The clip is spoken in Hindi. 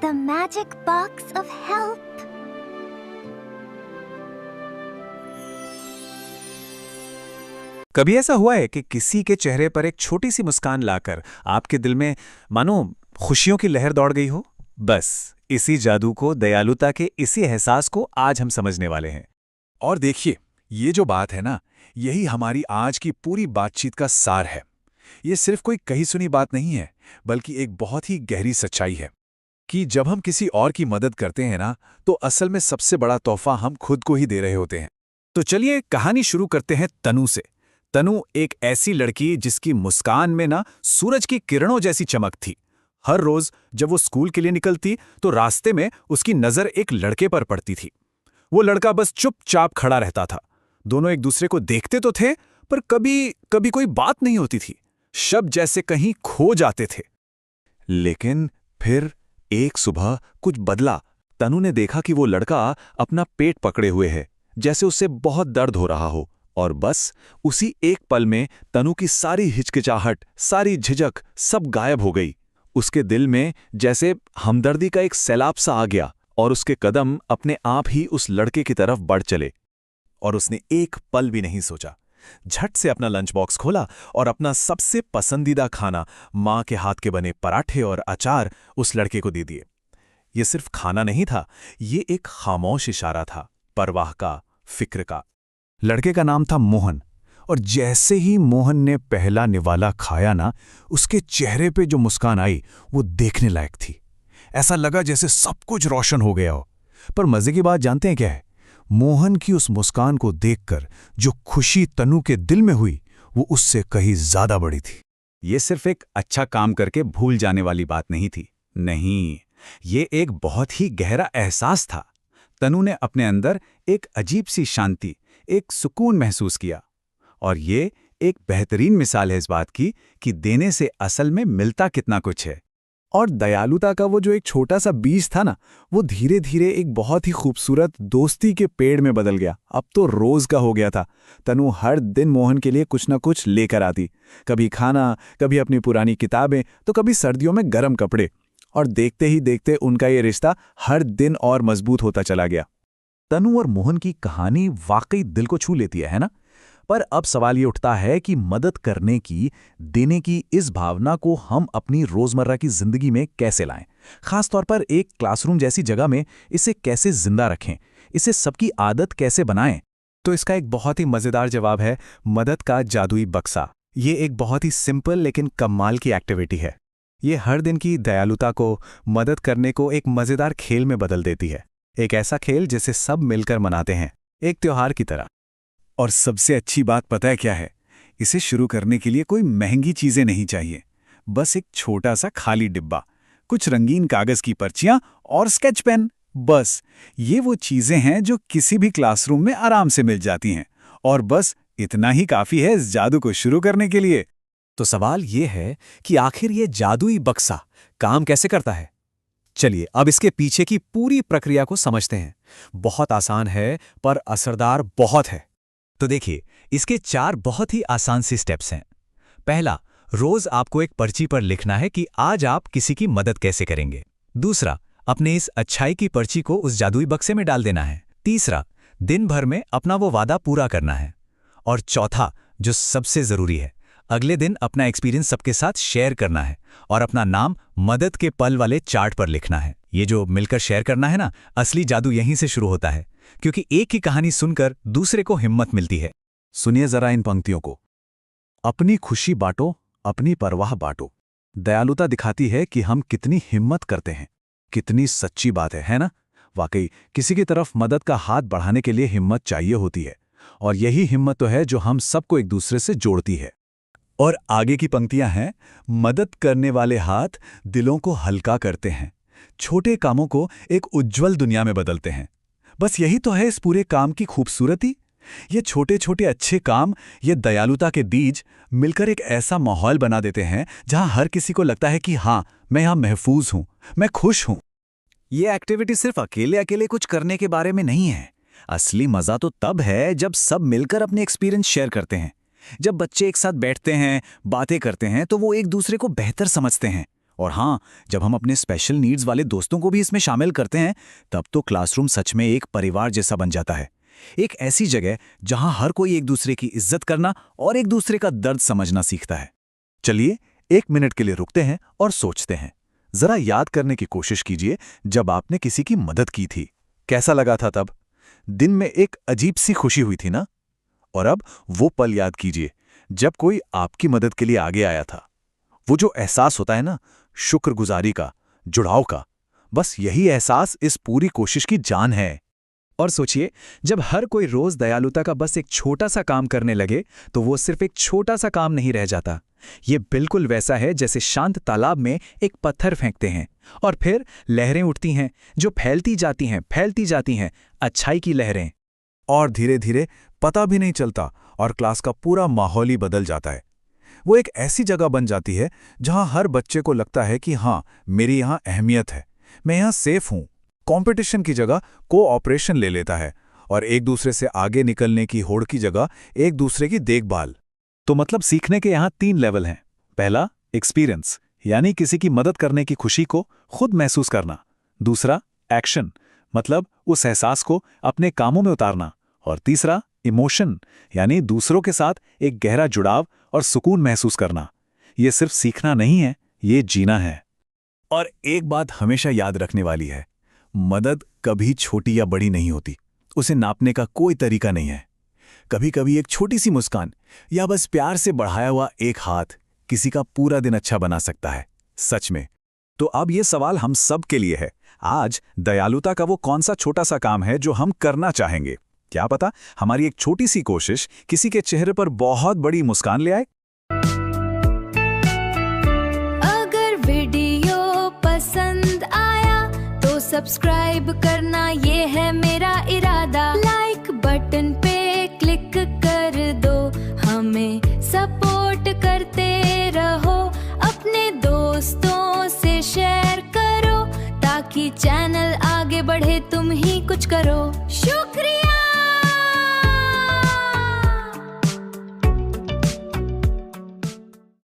The magic box of help. कभी ऐसा हुआ है कि किसी के चेहरे पर एक छोटी सी मुस्कान लाकर आपके दिल में मानो खुशियों की लहर दौड़ गई हो? बस इसी जादू को, दयालुता के इसी एहसास को आज हम समझने वाले हैं। और देखिए, ये जो बात है ना, यही हमारी आज की पूरी बातचीत का सार है। ये सिर्फ कोई कही सुनी बात नहीं है, बल्कि एक बहुत ही गहरी सच्चाई है कि जब हम किसी और की मदद करते हैं ना, तो असल में सबसे बड़ा तोहफा हम खुद को ही दे रहे होते हैं। तो चलिए कहानी शुरू करते हैं तनु से। तनु एक ऐसी लड़की जिसकी मुस्कान में ना सूरज की किरणों जैसी चमक थी। हर रोज जब वो स्कूल के लिए निकलती तो रास्ते में उसकी नजर एक लड़के पर पड़ती थी। वो लड़का बस चुपचाप खड़ा रहता था। दोनों एक दूसरे को देखते तो थे, पर कभी कभी कोई बात नहीं होती थी। शब्द जैसे कहीं खो जाते थे। लेकिन फिर एक सुबह कुछ बदला। तनु ने देखा कि वो लड़का अपना पेट पकड़े हुए है, जैसे उसे बहुत दर्द हो रहा हो। और बस उसी एक पल में तनु की सारी हिचकिचाहट, सारी झिझक सब गायब हो गई। उसके दिल में जैसे हमदर्दी का एक सैलाब सा आ गया और उसके कदम अपने आप ही उस लड़के की तरफ बढ़ चले। और उसने एक पल भी नहीं सोचा। झट से अपना लंच बॉक्स खोला और अपना सबसे पसंदीदा खाना, माँ के हाथ के बने पराठे और अचार, उस लड़के को दे दिए। ये सिर्फ खाना नहीं था, ये एक खामोश इशारा था, परवाह का, फिक्र का। लड़के का नाम था मोहन, और जैसे ही मोहन ने पहला निवाला खाया ना, उसके चेहरे पे जो मुस्कान आई वो देखने लायक थी। ऐसा लगा जैसे सब कुछ रोशन हो गया हो। पर मजे की बात जानते हैं क्या है? मोहन की उस मुस्कान को देखकर जो खुशी तनु के दिल में हुई, वो उससे कहीं ज्यादा बड़ी थी। ये सिर्फ एक अच्छा काम करके भूल जाने वाली बात नहीं थी। नहीं, ये एक बहुत ही गहरा एहसास था। तनु ने अपने अंदर एक अजीब सी शांति, एक सुकून महसूस किया। और ये एक बेहतरीन मिसाल है इस बात की कि देने से असल में मिलता कितना कुछ है। और दयालुता का वो जो एक छोटा सा बीज था ना, वो धीरे धीरे एक बहुत ही खूबसूरत दोस्ती के पेड़ में बदल गया। अब तो रोज का हो गया था। तनु हर दिन मोहन के लिए कुछ ना कुछ लेकर आती। कभी खाना, कभी अपनी पुरानी किताबें, तो कभी सर्दियों में गर्म कपड़े। और देखते ही देखते उनका ये रिश्ता हर दिन और मजबूत होता चला गया। तनु और मोहन की कहानी वाकई दिल को छू लेती है ना? पर अब सवाल ये उठता है कि मदद करने की, देने की इस भावना को हम अपनी रोजमर्रा की जिंदगी में कैसे लाएं? खासतौर पर एक क्लासरूम जैसी जगह में इसे कैसे जिंदा रखें? इसे सबकी आदत कैसे बनाएं? तो इसका एक बहुत ही मजेदार जवाब है मदद का जादुई बक्सा। ये एक बहुत ही सिंपल लेकिन कमाल की एक्टिविटी है। ये हर दिन की दयालुता को, मदद करने को एक मजेदार खेल में बदल देती है। एक ऐसा खेल जिसे सब मिलकर मनाते हैं, एक त्योहार की तरह। और सबसे अच्छी बात पता है क्या है? इसे शुरू करने के लिए कोई महंगी चीजें नहीं चाहिए। बस एक छोटा सा खाली डिब्बा, कुछ रंगीन कागज की पर्चियां और स्केच पेन। बस ये वो चीजें हैं जो किसी भी क्लासरूम में आराम से मिल जाती हैं। और बस इतना ही काफी है इस जादू को शुरू करने के लिए। तो सवाल ये है कि आखिर ये जादुई बक्सा काम कैसे करता है? चलिए अब इसके पीछे की पूरी प्रक्रिया को समझते हैं। बहुत आसान है, पर असरदार बहुत है। तो देखिए, इसके 4 बहुत ही आसान से स्टेप्स हैं। पहला, रोज आपको एक पर्ची पर लिखना है कि आज आप किसी की मदद कैसे करेंगे। दूसरा, अपने इस अच्छाई की पर्ची को उस जादुई बक्से में डाल देना है। तीसरा, दिन भर में अपना वो वादा पूरा करना है। और चौथा, जो सबसे जरूरी है, अगले दिन अपना एक्सपीरियंस सबके साथ शेयर करना है और अपना नाम मदद के पल वाले चार्ट पर लिखना है। ये जो मिलकर शेयर करना है ना, असली जादू यहीं से शुरू होता है, क्योंकि एक ही कहानी सुनकर दूसरे को हिम्मत मिलती है। सुनिए जरा इन पंक्तियों को। अपनी खुशी बांटो, अपनी परवाह बांटो। दयालुता दिखाती है कि हम कितनी हिम्मत करते हैं। कितनी सच्ची बात है ना? वाकई किसी की तरफ मदद का हाथ बढ़ाने के लिए हिम्मत चाहिए होती है। और यही हिम्मत तो है जो हम सबको एक दूसरे से जोड़ती है। और आगे की पंक्तियां हैं, मदद करने वाले हाथ दिलों को हल्का करते हैं, छोटे कामों को एक उज्जवल दुनिया में बदलते हैं। बस यही तो है इस पूरे काम की खूबसूरती। ये छोटे छोटे अच्छे काम, ये दयालुता के बीज मिलकर एक ऐसा माहौल बना देते हैं जहां हर किसी को लगता है कि हाँ, मैं यहां महफूज हूं, मैं खुश हूं। ये एक्टिविटी सिर्फ अकेले अकेले कुछ करने के बारे में नहीं है। असली मजा तो तब है जब सब मिलकर अपने एक्सपीरियंस शेयर करते हैं। जब बच्चे एक साथ बैठते हैं, बातें करते हैं, तो वो एक दूसरे को बेहतर समझते हैं और हाँ, जब हम अपने स्पेशल नीड्स वाले दोस्तों को भी इसमें शामिल करते हैं, तब तो क्लासरूम सच में एक परिवार जैसा बन जाता है। एक ऐसी जगह जहां हर कोई एक दूसरे की इज्जत करना और एक दूसरे का दर्द समझना सीखता है। चलिए 1 मिनट के लिए रुकते हैं और सोचते हैं। जरा याद करने की कोशिश कीजिए, जब आपने किसी की मदद की थी, कैसा लगा था तब? दिन में एक अजीब सी खुशी हुई थी ना? और अब वो पल याद कीजिए जब कोई आपकी मदद के लिए आगे आया था। वो जो एहसास होता है ना, शुक्रगुजारी का, जुड़ाव का, बस यही एहसास इस पूरी कोशिश की जान है। और सोचिए, जब हर कोई रोज दयालुता का बस एक छोटा सा काम करने लगे, तो वो सिर्फ एक छोटा सा काम नहीं रह जाता। ये बिल्कुल वैसा है जैसे शांत तालाब में एक पत्थर फेंकते हैं और फिर लहरें उठती हैं, जो फैलती जाती हैं, अच्छाई की लहरें। और धीरे धीरे पता भी नहीं चलता और क्लास का पूरा माहौल ही बदल जाता है। वो एक ऐसी जगह बन जाती है जहां हर बच्चे को लगता है कि हाँ, मेरी यहां अहमियत है, मैं यहां सेफ हूं। कंपटीशन की जगह कोऑपरेशन ले लेता है और एक दूसरे से आगे निकलने की होड़ की जगह एक दूसरे की देखभाल। तो मतलब सीखने के यहाँ 3 लेवल हैं। पहला, एक्सपीरियंस, यानी किसी की मदद करने की खुशी को खुद महसूस करना। दूसरा, एक्शन, मतलब उस एहसास को अपने कामों में उतारना। और तीसरा, इमोशन, यानी दूसरों के साथ एक गहरा जुड़ाव और सुकून महसूस करना। ये सिर्फ सीखना नहीं है, ये जीना है। और एक बात हमेशा याद रखने वाली है, मदद कभी छोटी या बड़ी नहीं होती। उसे नापने का कोई तरीका नहीं है। कभी कभी एक छोटी सी मुस्कान या बस प्यार से बढ़ाया हुआ एक हाथ किसी का पूरा दिन अच्छा बना सकता है, सच में। तो अब ये सवाल हम सब के लिए है। आज दयालुता का वो कौन सा छोटा सा काम है जो हम करना चाहेंगे? क्या पता हमारी एक छोटी सी कोशिश किसी के चेहरे पर बहुत बड़ी मुस्कान ले आए। अगर वीडियो पसंद आया तो सब्सक्राइब करना, ये है मेरा इरादा। लाइक बटन पे क्लिक कर दो, हमें सपोर्ट करते रहो। अपने दोस्तों से शेयर करो ताकि चैनल आगे बढ़े, तुम ही कुछ करो।